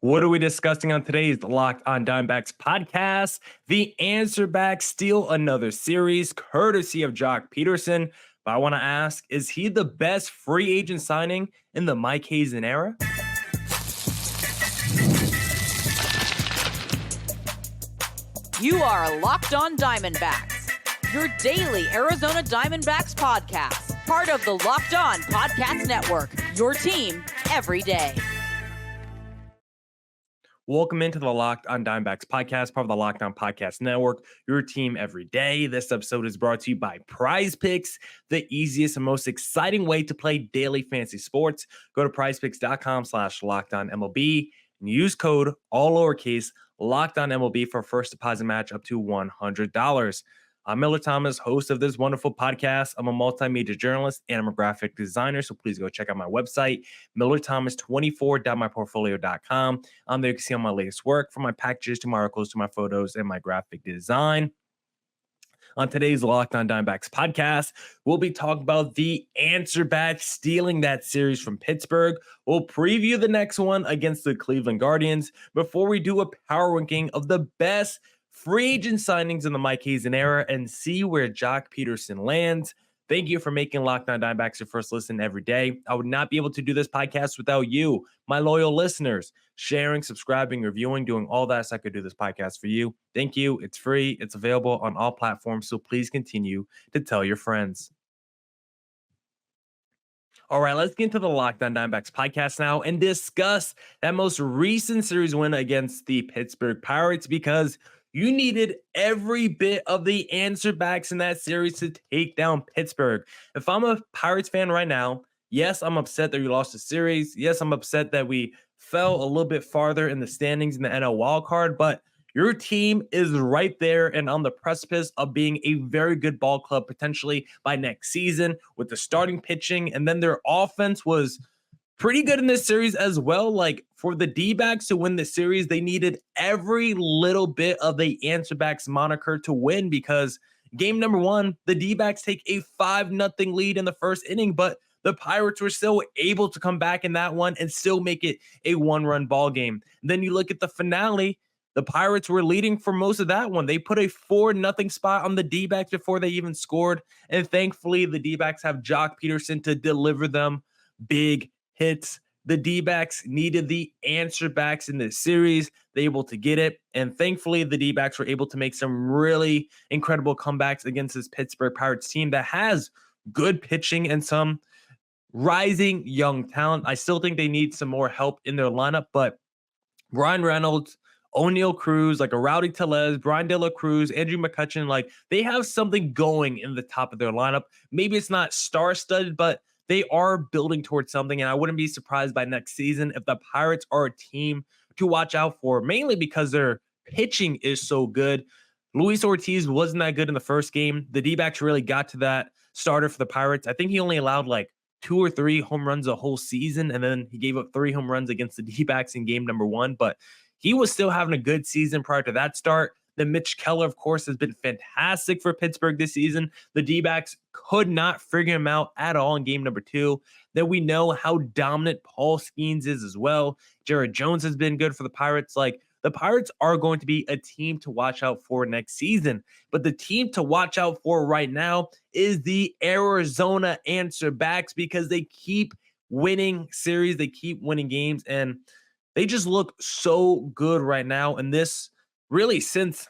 What are we discussing on today's Locked on Diamondbacks podcast? The Answerbacks steal another series courtesy of Joc Pederson. But I want to ask, is he the best free agent signing in the Mike Hazen era? You are Locked on Diamondbacks, your daily Arizona Diamondbacks podcast, part of the Locked on Podcast Network, your team every day. Welcome into the Locked on Diamondbacks podcast, part of the Locked on Podcast Network, your team every day. This episode is brought to you by Prize Picks, the easiest and most exciting way to play daily fantasy sports. Go to prizepicks.com/LockedOnMLB and use code, all lowercase, LockedOnMLB for a first deposit match up to $100. I'm Millard Thomas, host of this wonderful podcast. I'm a multimedia journalist and I'm a graphic designer, so please go check out my website, millardthomas24.myportfolio.com. On there, you can see all my latest work, from my packages to my articles to my photos and my graphic design. On today's Locked on Diamondbacks podcast, we'll be talking about the Answerbacks stealing that series from Pittsburgh. We'll preview the next one against the Cleveland Guardians before we do a power ranking of the best free agent signings in the Mike Hazen era and see where Joc Pederson lands. Thank you for making Locked on Diamondbacks your first listen every day. I would not be able to do this podcast without you, my loyal listeners, sharing, subscribing, reviewing, doing all that so I could do this podcast for you. Thank you. It's free. It's available on all platforms, so please continue to tell your friends. All right, let's get into the Locked on Diamondbacks podcast now and discuss that most recent series win against the Pittsburgh Pirates, because you needed every bit of the Answerbacks in that series to take down Pittsburgh. If I'm a Pirates fan right now, yes, I'm upset that we lost the series. Yes, I'm upset that we fell a little bit farther in the standings in the NL wildcard, but your team is right there and on the precipice of being a very good ball club potentially by next season with the starting pitching. And then their offense was pretty good in this series as well. Like, for the D-backs to win the series, they needed every little bit of the Answerbacks moniker to win, because game number one, the D-backs take a 5-0 lead in the first inning, but the Pirates were still able to come back in that one and still make it a one-run ball game. Then you look at the finale, the Pirates were leading for most of that one. They put a 4-0 spot on the D-backs before they even scored, and thankfully the D-backs have Joc Pederson to deliver them big hits. The D-backs needed the Answerbacks in this series. They were able to get it, and thankfully the D-backs were able to make some really incredible comebacks against this Pittsburgh Pirates team that has good pitching and some rising young talent. I still think they need some more help in their lineup, but Brian Reynolds, O'Neal Cruz, like a Rowdy Tellez, Brian De La Cruz, Andrew McCutchen, like they have something going in the top of their lineup. Maybe it's not star-studded, but they are building towards something, and I wouldn't be surprised by next season if the Pirates are a team to watch out for, mainly because their pitching is so good. Luis Ortiz wasn't that good in the first game. The D-backs really got to that starter for the Pirates. I think he only allowed like 2 or 3 home runs a whole season, and then he gave up 3 home runs against the D-backs in game number 1, but he was still having a good season prior to that start. Then Mitch Keller, of course, has been fantastic for Pittsburgh this season. The D-backs could not figure him out at all in game number 2. Then we know how dominant Paul Skeens is as well. Jared Jones has been good for the Pirates. Like, the Pirates are going to be a team to watch out for next season. But the team to watch out for right now is the Arizona Answerbacks, because they keep winning series. They keep winning games, and they just look so good right now. And this really, since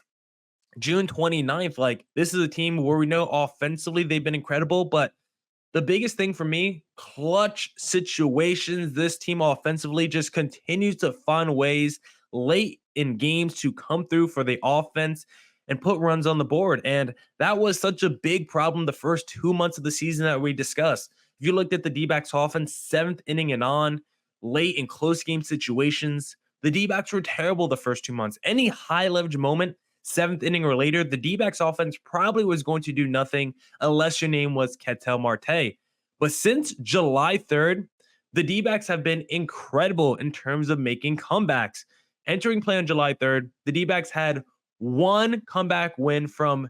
June 29th, like, this is a team where we know offensively they've been incredible, but the biggest thing for me, clutch situations. This team offensively just continues to find ways late in games to come through for the offense and put runs on the board. And that was such a big problem the first 2 months of the season that we discussed. If you looked at the D-backs offense, 7th inning and on, late in close game situations, the D-backs were terrible the first 2 months. Any high leverage moment, 7th inning or later, the D-backs offense probably was going to do nothing unless your name was Ketel Marte. But since July 3rd, the D-backs have been incredible in terms of making comebacks. Entering play on July 3rd, the D-backs had 1 comeback win from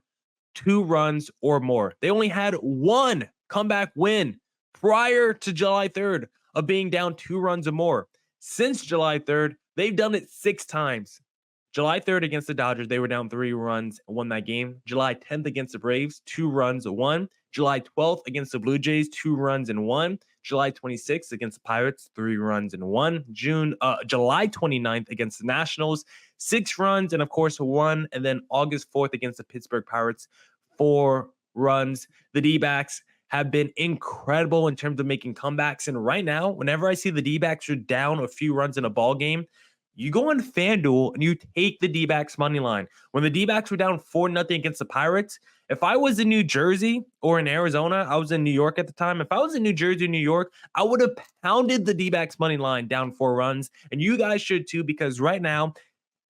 2 runs or more. They only had 1 comeback win prior to July 3rd of being down 2 runs or more. since July 3rd, they've done it 6 times. July 3rd against the Dodgers, they were down 3 runs, won that game. July 10th against the Braves, 2 runs, won. July 12th against the Blue Jays, 2 runs and 1. July 26th against the Pirates, 3 runs and 1. July 29th against the Nationals, 6 runs and of course 1. And then August 4th against the Pittsburgh Pirates, 4 runs. The D-backs have been incredible in terms of making comebacks. And right now, whenever I see the D-backs are down a few runs in a ball game, you go on FanDuel and you take the D-backs money line. When the D-backs were down 4-0 against the Pirates, if I was in New Jersey or in Arizona, I was in New York at the time. If I was in New Jersey or New York, I would have pounded the D-backs money line down 4 runs. And you guys should too, because right now,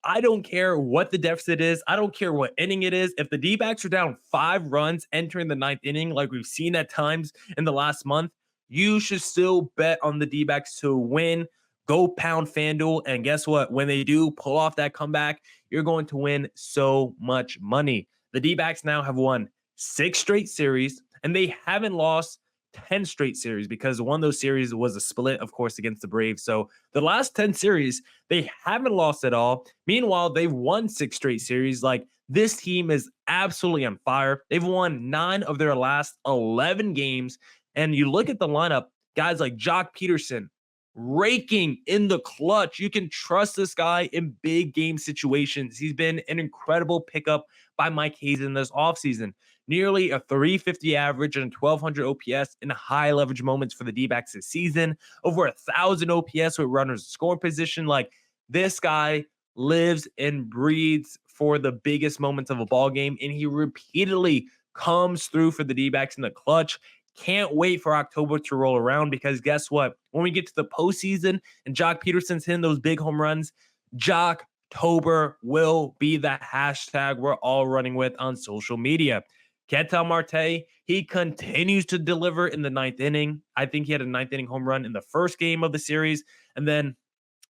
I don't care what the deficit is. I don't care what inning it is. If the D-backs are down 5 runs entering the 9th inning, like we've seen at times in the last month, you should still bet on the D-backs to win. Go pound FanDuel, and guess what? When they do pull off that comeback, you're going to win so much money. The D-backs now have won 6 straight series, and they haven't lost 10 straight series because one of those series was a split, of course, against the Braves. So the last 10 series, they haven't lost at all. Meanwhile, they've won 6 straight series. Like, this team is absolutely on fire. They've won 9 of their last 11 games. And you look at the lineup, guys like Joc Pederson, raking in the clutch. You can trust this guy in big game situations. He's been an incredible pickup by Mike Hazen this offseason. Nearly a 350 average and 1,200 OPS in high leverage moments for the D-backs this season. Over 1,000 OPS with runners in scoring position. Like, this guy lives and breathes for the biggest moments of a ball game, and he repeatedly comes through for the D-backs in the clutch. Can't wait for October to roll around because guess what? When we get to the postseason and Joc Pederson's hitting those big home runs, Joctober will be the hashtag we're all running with on social media. Ketel Marte, he continues to deliver in the 9th inning. I think he had a 9th inning home run in the first game of the series. And then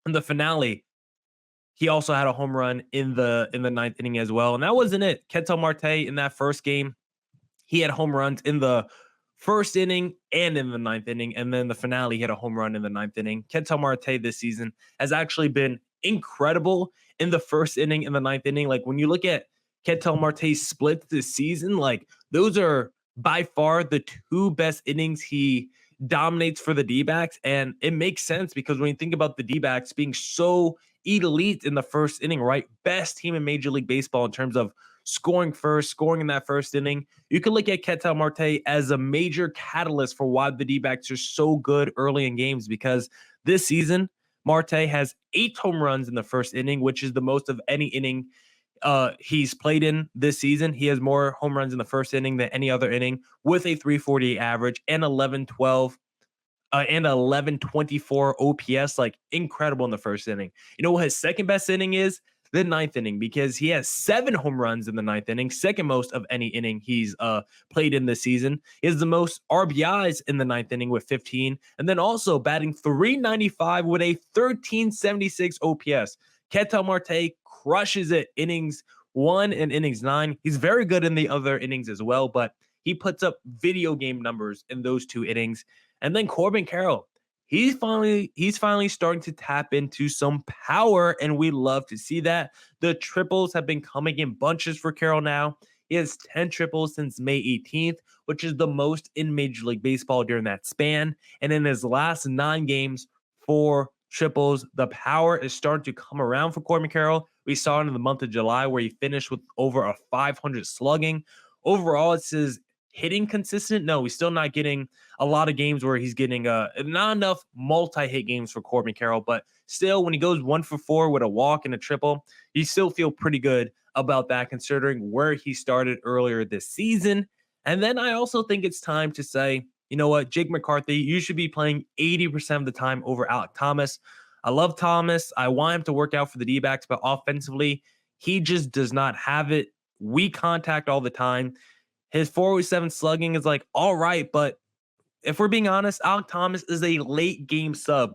in the finale, he also had a home run in the 9th inning as well. And that wasn't it. Ketel Marte in that first game, he had home runs in the first inning and in the 9th inning. And then the finale, he had a home run in the 9th inning. Ketel Marte this season has actually been incredible in the first inning and the 9th inning. Like, when you look at Ketel Marte's splits this season, like, those are by far the 2 best innings he dominates for the D-backs. And it makes sense because when you think about the D-backs being so elite in the first inning, right? Best team in Major League Baseball in terms of scoring first, scoring in that first inning. You can look at Ketel Marte as a major catalyst for why the D-backs are so good early in games, because this season, Marte has 8 home runs in the first inning, which is the most of any inning he's played in this season. He has more home runs in the first inning than any other inning, with a 348 average and 11-12 and 11-24 OPS. Like, incredible in the first inning. You know what his second best inning is? The 9th inning, because he has 7 home runs in the 9th inning, second most of any inning he's played in this season. He has the most RBIs in the 9th inning with 15, and then also batting .395 with a 1376 OPS. Ketel Marte crushes it innings 1 and innings 9. He's very good in the other innings as well, but he puts up video game numbers in those 2 innings. And then Corbin Carroll, he's finally starting to tap into some power, and we love to see that. The triples have been coming in bunches for Carroll now. He has 10 triples since May 18th, which is the most in Major League Baseball during that span. And in his last 9 games, 4 triples. The power is starting to come around for Corbin Carroll. We saw it in the month of July where he finished with over a 500 slugging. Overall, it's his hitting consistent. No, he's still not getting a lot of games where he's getting not enough multi-hit games for Corbin Carroll, but still, when he goes 1 for 4 with a walk and a triple, you still feel pretty good about that considering where he started earlier this season. And then I also think it's time to say, you know what, Jake McCarthy, you should be playing 80% of the time over Alek Thomas. I love Thomas. I want him to work out for the D-backs, but offensively, he just does not have it. Weak contact all the time. His 407 slugging is like, all right, but if we're being honest, Alek Thomas is a late game sub.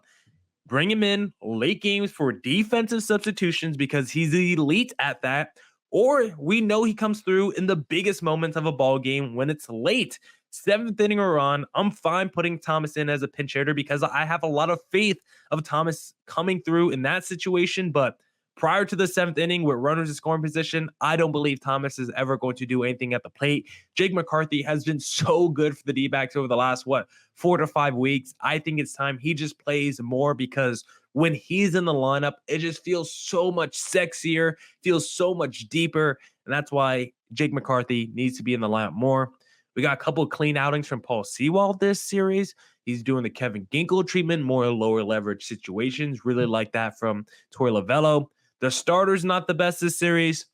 Bring him in late games for defensive substitutions because he's elite at that. Or we know he comes through in the biggest moments of a ball game when it's late. 7th inning we're on, I'm fine putting Thomas in as a pinch hitter because I have a lot of faith of Thomas coming through in that situation. But prior to the 7th inning with runners in scoring position, I don't believe Thomas is ever going to do anything at the plate. Jake McCarthy has been so good for the D-backs over the last, 4 to 5 weeks. I think it's time he just plays more because when he's in the lineup, it just feels so much sexier, feels so much deeper. And that's why Jake McCarthy needs to be in the lineup more. We got a couple of clean outings from Paul Sewald this series. He's doing the Kevin Ginkel treatment, more lower leverage situations. Really like that from Torey Lovullo. The starter's not the best this series.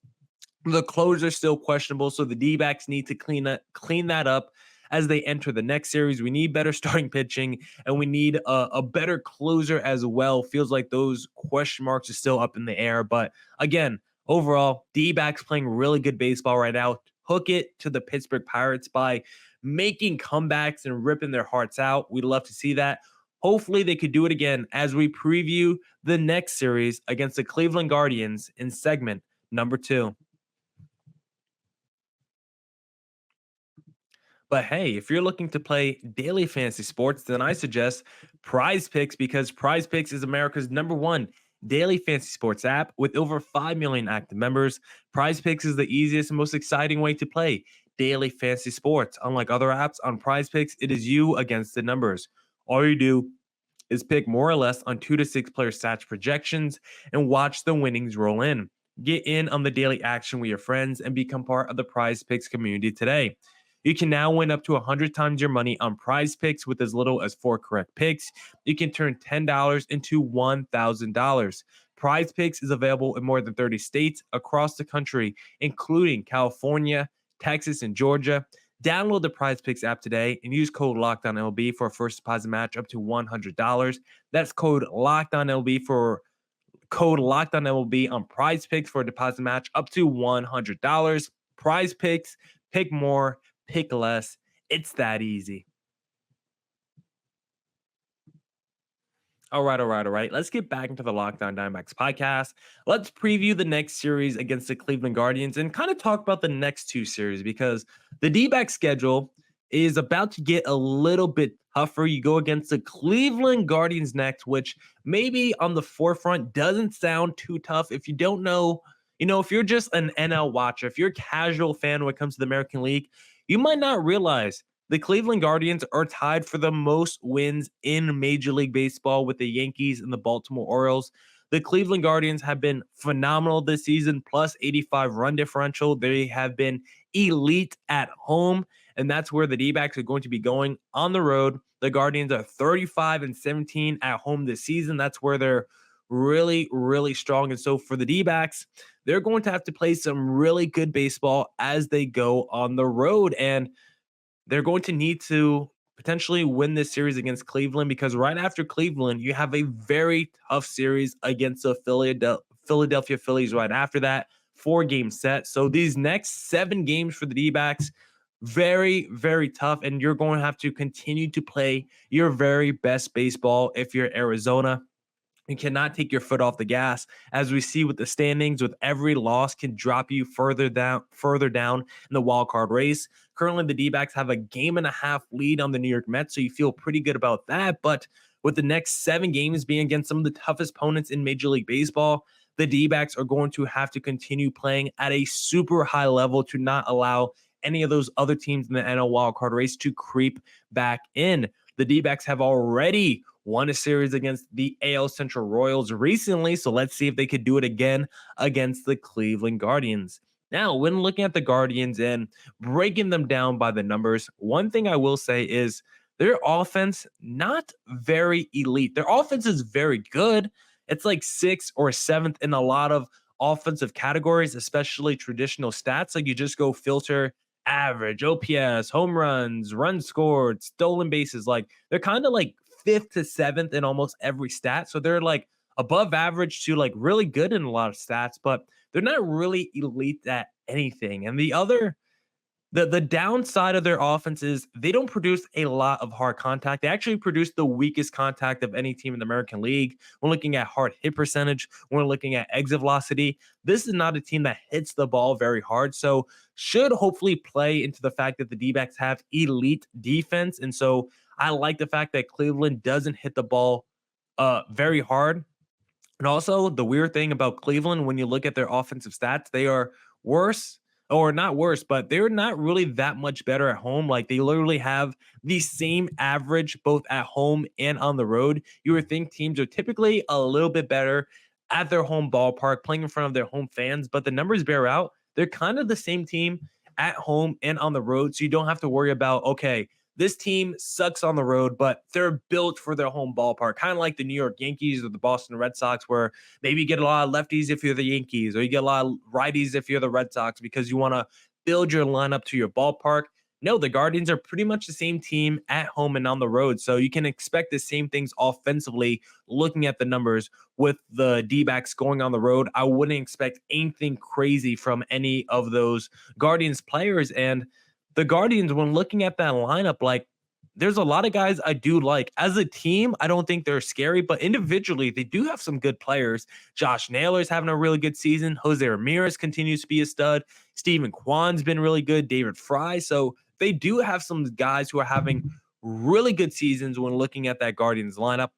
The closer's still questionable, so the D-backs need to clean that up as they enter the next series. We need better starting pitching, and we need a better closer as well. Feels like those question marks are still up in the air. But again, overall, D-backs playing really good baseball right now. Hook it to the Pittsburgh Pirates by making comebacks and ripping their hearts out. We'd love to see that. Hopefully they could do it again as we preview the next series against the Cleveland Guardians in segment number 2. But hey, if you're looking to play daily fantasy sports, then I suggest Prize Picks because Prize Picks is America's #1 daily fantasy sports app with over 5 million active members. Prize Picks is the easiest and most exciting way to play daily fantasy sports. Unlike other apps on Prize Picks, it is you against the numbers. All you do is pick more or less on 2 to 6 player stats projections and watch the winnings roll in. Get in on the daily action with your friends and become part of the Prize Picks community today. You can now win up to 100 times your money on Prize Picks with as little as 4 correct picks. You can turn $10 into $1,000. Prize Picks is available in more than 30 states across the country, including California, Texas, and Georgia. Download the Prize Picks app today and use code LOCKEDONMLB for a first deposit match up to $100. That's code LOCKEDONMLB for code LOCKEDONMLB on Prize Picks for a deposit match up to $100. Prize Picks, pick more, pick less. It's that easy. All right. Let's get back into the Locked On Diamondbacks podcast. Let's preview the next series against the Cleveland Guardians and kind of talk about the next 2 series because the D-back schedule is about to get a little bit tougher. You go against the Cleveland Guardians next, which maybe on the forefront doesn't sound too tough. If you don't know, if you're just an NL watcher, if you're a casual fan when it comes to the American League, you might not realize the Cleveland Guardians are tied for the most wins in Major League Baseball with the Yankees and the Baltimore Orioles. The Cleveland Guardians have been phenomenal this season, plus 85 run differential. They have been elite at home, and that's where the D-backs are going to be going on the road. The Guardians are 35-17 at home this season. That's where they're really, really strong. And so for the D-backs, they're going to have to play some really good baseball as they go on the road. And they're going to need to potentially win this series against Cleveland because right after Cleveland, you have a very tough series against the Philadelphia Phillies right after that, 4-game set. So these next 7 games for the D-backs, very, very tough. And you're going to have to continue to play your very best baseball if you're Arizona. You cannot take your foot off the gas. As we see with the standings, with every loss can drop you further down in the wild card race. Currently, the D-backs have a 1.5 lead on the New York Mets, so you feel pretty good about that. But with the next 7 games being against some of the toughest opponents in Major League Baseball, the D-backs are going to have to continue playing at a super high level to not allow any of those other teams in the NL wildcard race to creep back in. The D-backs have already won a series against the AL Central Royals recently, so let's see if they could do it again against the Cleveland Guardians. Now, when looking at the Guardians and breaking them down by the numbers, one thing I will say is their offense, not very elite. Their offense is very good. It's like 6th or 7th in a lot of offensive categories, especially traditional stats. Like you just go filter average, OPS, home runs, runs scored, stolen bases. Like they're kind of like 5th to 7th in almost every stat. So they're like above average to like really good in a lot of stats, but they're not really elite at anything. And the other The downside of their offense is they don't produce a lot of hard contact. They actually produce the weakest contact of any team in the American League. We're looking at hard hit percentage. We're looking at exit velocity. This is not a team that hits the ball very hard. So should hopefully play into the fact that the D-backs have elite defense. And so I like the fact that Cleveland doesn't hit the ball very hard. And also, the weird thing about Cleveland, when you look at their offensive stats, they are worse, or not worse, but they're not really that much better at home. Like, they literally have the same average both at home and on the road. You would think teams are typically a little bit better at their home ballpark, playing in front of their home fans, but the numbers bear out. They're kind of the same team at home and on the road. So you don't have to worry about, okay, this team sucks on the road, but they're built for their home ballpark, kind of like the New York Yankees or the Boston Red Sox, where maybe you get a lot of lefties if you're the Yankees, or you get a lot of righties if you're the Red Sox, because you want to build your lineup to your ballpark. No, the Guardians are pretty much the same team at home and on the road. So you can expect the same things offensively looking at the numbers with the D-backs going on the road. I wouldn't expect anything crazy from any of those Guardians players. And the Guardians, when looking at that lineup, like, there's a lot of guys I do like. As a team, I don't think they're scary, but individually, they do have some good players. Josh Naylor's having a really good season. Jose Ramirez continues to be a stud. Stephen Kwan's been really good. David Fry. So they do have some guys who are having really good seasons when looking at that Guardians lineup.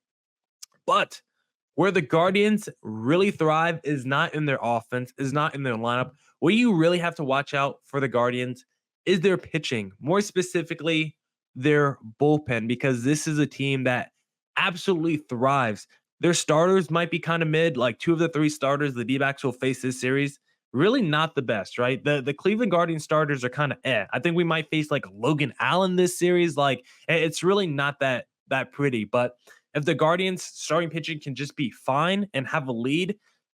But where the Guardians really thrive is not in their offense, is not in their lineup. What you really have to watch out for the Guardians is their pitching, more specifically their bullpen, because this is a team that absolutely thrives. Their starters might be kind of mid, like 2 of the 3 starters the D-backs will face this series. Really not the best, right? The Cleveland Guardians starters are kind of I think we might face like Logan Allen this series. Like, it's really not that pretty. But if the Guardians starting pitching can just be fine and have a lead,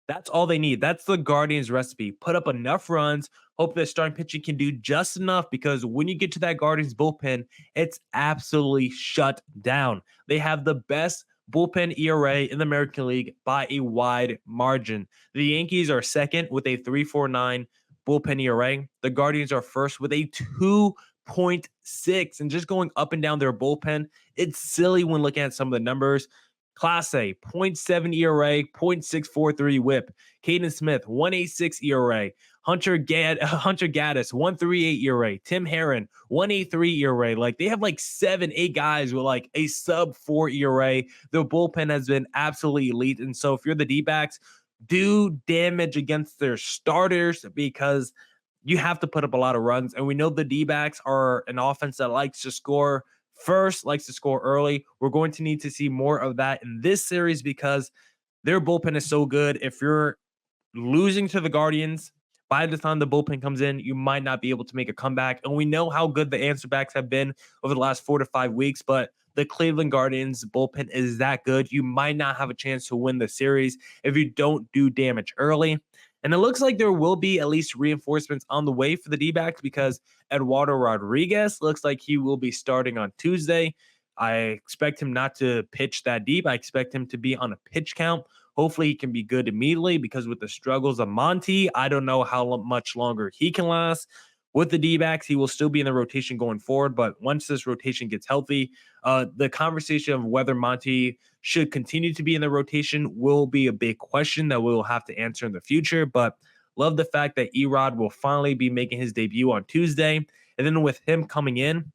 that's all they need. That's the Guardians recipe. Put up enough runs. Hope that starting pitching can do just enough, because when you get to that Guardians bullpen, it's absolutely shut down. They have the best bullpen ERA in the American League by a wide margin. The Yankees are second with a 3.49 bullpen ERA. The Guardians are first with a 2.6, and just going up and down their bullpen, it's silly when looking at some of the numbers. Class A, 0.7 ERA, 0.643 whip. Caden Smith, 1.86 ERA. Hunter Gaddis, 1.38 ERA. Tim Herron, 1.83 ERA. Like, they have like 7-8 guys with like a sub 4 ERA. Their bullpen has been absolutely elite. And so if you're the D-backs, do damage against their starters, because you have to put up a lot of runs. And we know the D-backs are an offense that likes to score first, likes to score early. We're going to need to see more of that in this series, because their bullpen is so good. If you're losing to the Guardians, by the time the bullpen comes in, you might not be able to make a comeback. And we know how good the Answerbacks have been over the last 4 to 5 weeks, but the Cleveland Guardians bullpen is that good. You might not have a chance to win the series if you don't do damage early. And it looks like there will be at least reinforcements on the way for the D-backs, because Eduardo Rodriguez looks like he will be starting on Tuesday. I expect him not to pitch that deep. I expect him to be on a pitch count. Hopefully he can be good immediately, because with the struggles of Monty, I don't know how much longer he can last. With the D-backs, he will still be in the rotation going forward, but once this rotation gets healthy, the conversation of whether Monty should continue to be in the rotation will be a big question that we'll have to answer in the future. But love the fact that Erod will finally be making his debut on Tuesday. And then with him coming in,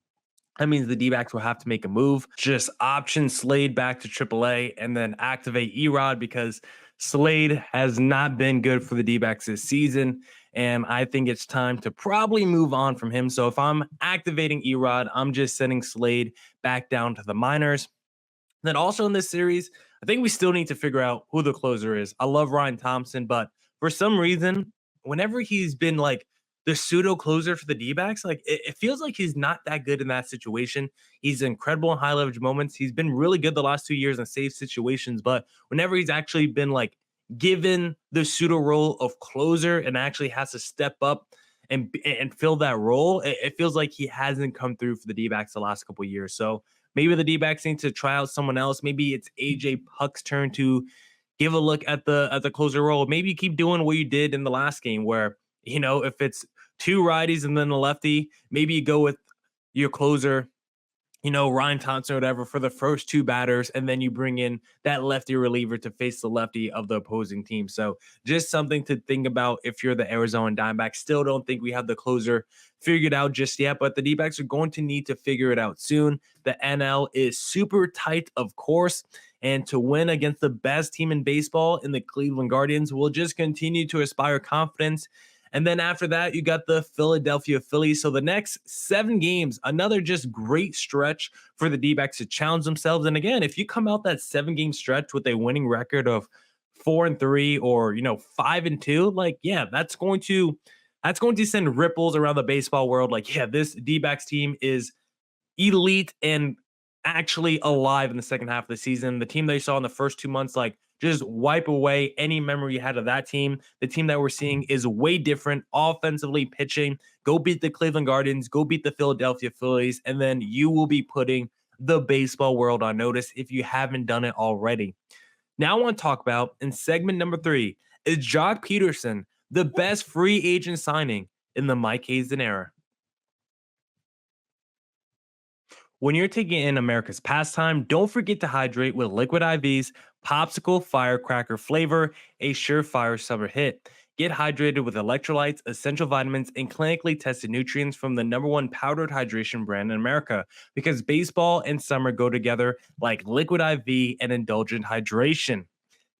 that means the D-backs will have to make a move. Just option Slade back to AAA and then activate Erod, because Slade has not been good for the D-backs this season. And I think it's time to probably move on from him. So if I'm activating Erod, I'm just sending Slade back down to the minors. Then also in this series, I think we still need to figure out who the closer is. I love Ryan Thompson, but for some reason, whenever he's been like the pseudo closer for the D-backs, like it feels like he's not that good in that situation. He's incredible in high leverage moments. He's been really good the last 2 years in safe situations, but whenever he's actually been like given the pseudo role of closer and actually has to step up and fill that role, it feels like he hasn't come through for the D-backs the last couple of years. So maybe the D-backs need to try out someone else. Maybe it's AJ Puck's turn to give a look at the closer role. Maybe you keep doing what you did in the last game, where, you know, if it's 2 righties and then a lefty. Maybe you go with your closer, Ryan Thompson or whatever for the first 2 batters, and then you bring in that lefty reliever to face the lefty of the opposing team. So just something to think about if you're the Arizona Diamondbacks. Still don't think we have the closer figured out just yet, but the D-backs are going to need to figure it out soon. The NL is super tight, of course, and to win against the best team in baseball in the Cleveland Guardians will just continue to inspire confidence. And then after that, you got the Philadelphia Phillies. So the next 7 games, another just great stretch for the D-backs to challenge themselves. And again, if you come out that 7-game stretch with a winning record of 4-3 or 5-2, like, yeah, that's going to send ripples around the baseball world. Like, yeah, this D-backs team is elite and actually alive in the second half of the season. The team they saw in the first 2 months, like, just wipe away any memory you had of that team. The team that we're seeing is way different offensively, pitching. Go beat the Cleveland Guardians, go beat the Philadelphia Phillies, and then you will be putting the baseball world on notice if you haven't done it already. Now I want to talk about, in segment number 3, is Joc Pederson the best free agent signing in the Mike Hazen era? When you're taking in America's pastime, don't forget to hydrate with Liquid IV's Popsicle Firecracker flavor, a surefire summer hit. Get hydrated with electrolytes, essential vitamins, and clinically tested nutrients from the #1 powdered hydration brand in America, because baseball and summer go together like Liquid IV and indulgent hydration.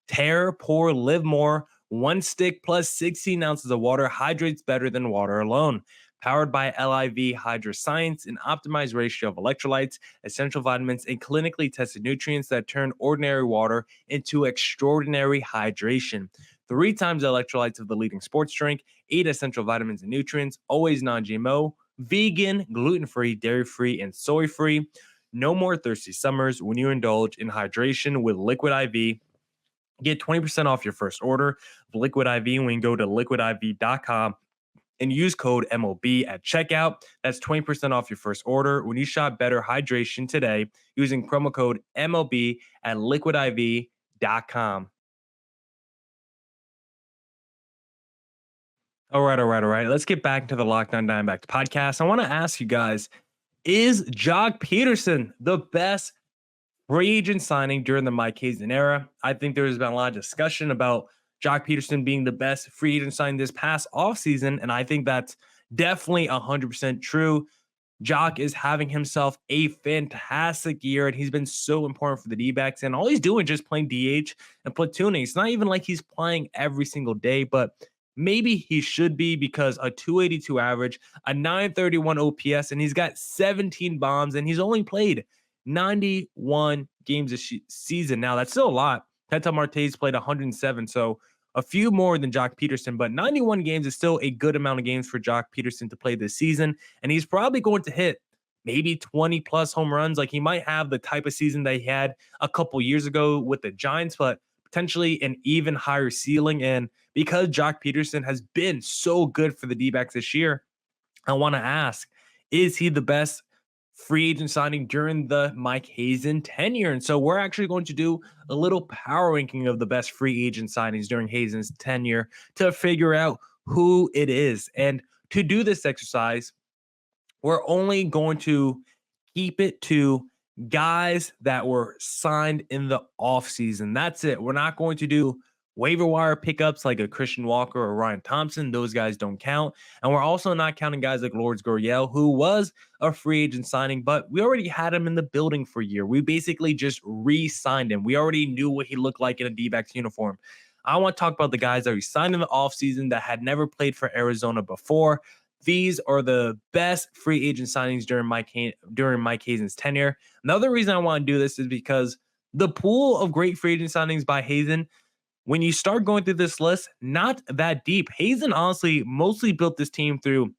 Tear, pour, live more. 1 stick plus 16 ounces of water hydrates better than water alone. Powered by LIV Hydra Science, an optimized ratio of electrolytes, essential vitamins, and clinically tested nutrients that turn ordinary water into extraordinary hydration. 3 times the electrolytes of the leading sports drink, 8 essential vitamins and nutrients, always non-GMO, vegan, gluten-free, dairy-free, and soy-free. No more thirsty summers when you indulge in hydration with Liquid IV. Get 20% off your first order of Liquid IV when you go to liquidiv.com and use code MLB at checkout. That's 20% off your first order when you shop Better Hydration today using promo code MLB at liquidiv.com. All right. Let's get back to the Locked On Diamondbacks podcast. I want to ask you guys, is Joc Pederson the best free agent signing during the Mike Hazen era? I think there's been a lot of discussion about Joc Pederson being the best free agent signing this past offseason, and I think that's definitely 100% true. Joc is having himself a fantastic year, and he's been so important for the D-backs, and all he's doing is just playing DH and platooning. It's not even like he's playing every single day, but maybe he should be, because a 282 average, a 931 OPS, and he's got 17 bombs, and he's only played 91 games this season. Now, that's still a lot. Ketel Marte's played 107, so a few more than Joc Pederson, but 91 games is still a good amount of games for Joc Pederson to play this season, and he's probably going to hit maybe 20-plus home runs. Like, he might have the type of season that he had a couple years ago with the Giants, but potentially an even higher ceiling. And because Joc Pederson has been so good for the D-backs this year, I want to ask, is he the best free agent signing during the Mike Hazen tenure? And so we're actually going to do a little power ranking of the best free agent signings during Hazen's tenure to figure out who it is. And to do this exercise, we're only going to keep it to guys that were signed in the offseason. That's it. We're not going to do waiver wire pickups like a Christian Walker or Ryan Thompson. Those guys don't count. And we're also not counting guys like Lourdes Gurriel, who was a free agent signing, but we already had him in the building for a year. We basically just re-signed him. We already knew what he looked like in a D-backs uniform. I want to talk about the guys that we signed in the offseason that had never played for Arizona before. These are the best free agent signings during Mike Hazen's tenure. Another reason I want to do this is because the pool of great free agent signings by Hazen, when you start going through this list, not that deep. Hazen honestly mostly built this team through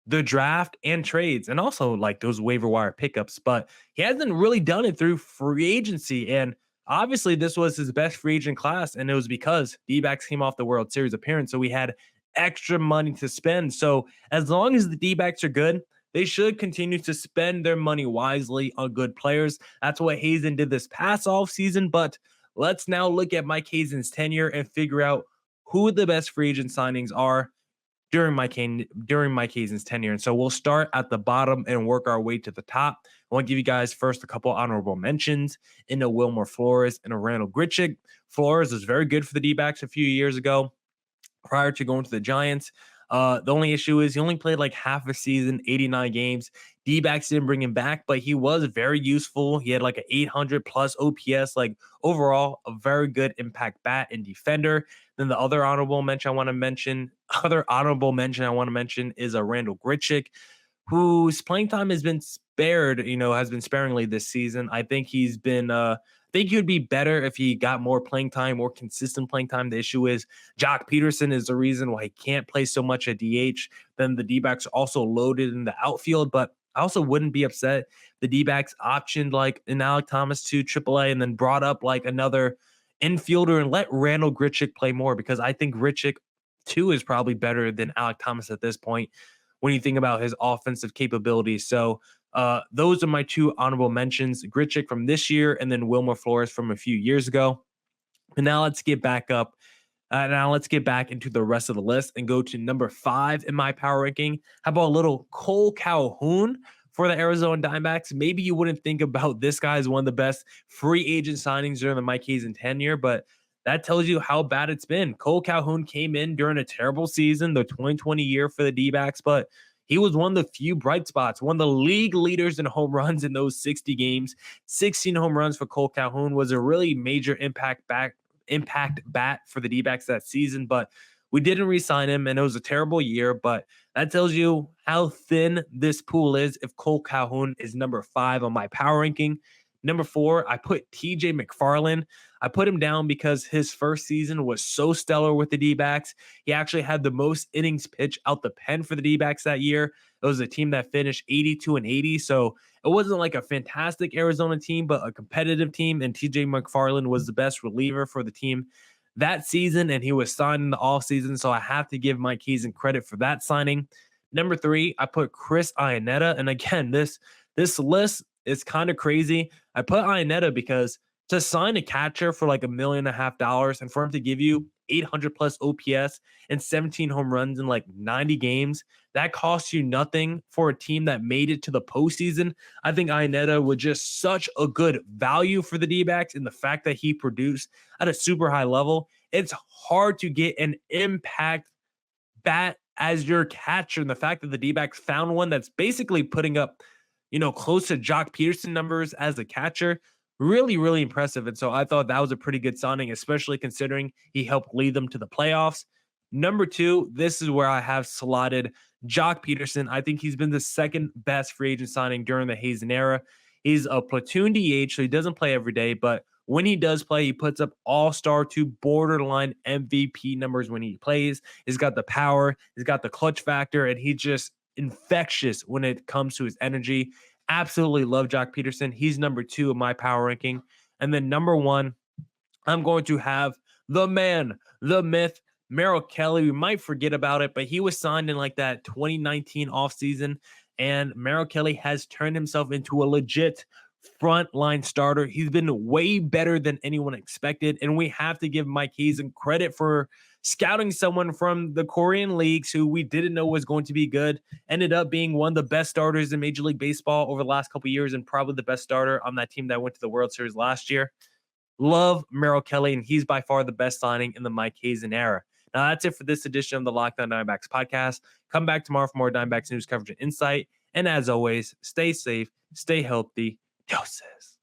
the draft and trades, and also like those waiver wire pickups, but he hasn't really done it through free agency. And obviously this was his best free agent class, and it was because D-backs came off the World Series appearance, so we had extra money to spend. So as long as the D-backs are good, they should continue to spend their money wisely on good players. That's what Hazen did this past offseason. But let's now look at Mike Hazen's tenure and figure out who the best free agent signings are during Mike Hazen's tenure. And so we'll start at the bottom and work our way to the top. I want to give you guys first a couple honorable mentions in a Wilmer Flores and a Randall Grichuk. Flores was very good for the D-backs a few years ago prior to going to the Giants. The only issue is he only played like half a season, 89 games. D-backs didn't bring him back, but he was very useful. He had like an 800 plus OPS, like overall a very good impact bat and defender. Then the other honorable mention I want to mention is a Randall Grichuk, whose playing time has been sparingly this season. I think he would be better if he got more playing time, more consistent playing time. The issue is Joc Pederson is the reason why he can't play so much at DH. Then the D-backs are also loaded in the outfield, but I also wouldn't be upset. The D-backs optioned like an Alek Thomas to AAA and then brought up like another infielder and let Randall Grichuk play more, because I think Grichuk too is probably better than Alek Thomas at this point when you think about his offensive capabilities. So those are my two honorable mentions, Grichuk from this year and then Wilmer Flores from a few years ago. And now let's get back into the rest of the list and go to number 5 in my power ranking. How about a little Cole Calhoun for the Arizona Diamondbacks? Maybe you wouldn't think about this guy as one of the best free agent signings during the Mike Hazen tenure, but that tells you how bad it's been. Cole Calhoun came in during a terrible season, the 2020 year for the D-backs, but he was one of the few bright spots, one of the league leaders in home runs in those 60 games. 16 home runs for Cole Calhoun, was a really major impact bat for the D-backs that season, but we didn't re-sign him, and it was a terrible year. But that tells you how thin this pool is if Cole Calhoun is number 5 on my power ranking. Number 4, I put TJ McFarland. I put him down because his first season was so stellar with the D-backs. He actually had the most innings pitched out the pen for the D-backs that year. It was a team that finished 82-80. So it wasn't like a fantastic Arizona team, but a competitive team. And TJ McFarland was the best reliever for the team that season, and he was signed in the offseason. So I have to give Mike Hazen credit for that signing. Number 3, I put Chris Iannetta. And again, this list is kind of crazy. I put Iannetta because to sign a catcher for like $1.5 million and for him to give you 800 plus OPS and 17 home runs in like 90 games, that costs you nothing for a team that made it to the postseason. I think Iannetta was just such a good value for the D-backs, and the fact that he produced at a super high level. It's hard to get an impact bat as your catcher, and the fact that the D-backs found one that's basically putting up, close to Joc Pederson numbers as a catcher, really, really impressive. And so I thought that was a pretty good signing, especially considering he helped lead them to the playoffs. Number 2, this is where I have slotted Joc Pederson. I think he's been the second best free agent signing during the Hazen era. He's a platoon DH, so he doesn't play every day, but when he does play, he puts up all-star to borderline MVP numbers when he plays. He's got the power, he's got the clutch factor, and he's just infectious when it comes to his energy. Absolutely love Joc Pederson. He's number 2 in my power ranking. And then number 1, I'm going to have the man, the myth, Merrill Kelly. We might forget about it, but he was signed in like that 2019 offseason, and Merrill Kelly has turned himself into a legit frontline starter. He's been way better than anyone expected, and we have to give Mike Hazen credit for scouting someone from the Korean leagues who we didn't know was going to be good. Ended up being one of the best starters in Major League Baseball over the last couple of years, and probably the best starter on that team that went to the World Series last year. Love Merrill Kelly, and he's by far the best signing in the Mike Hazen era. Now, that's it for this edition of the Locked On Diamondbacks podcast. Come back tomorrow for more Diamondbacks news coverage and insight. And as always, stay safe, stay healthy. Doses.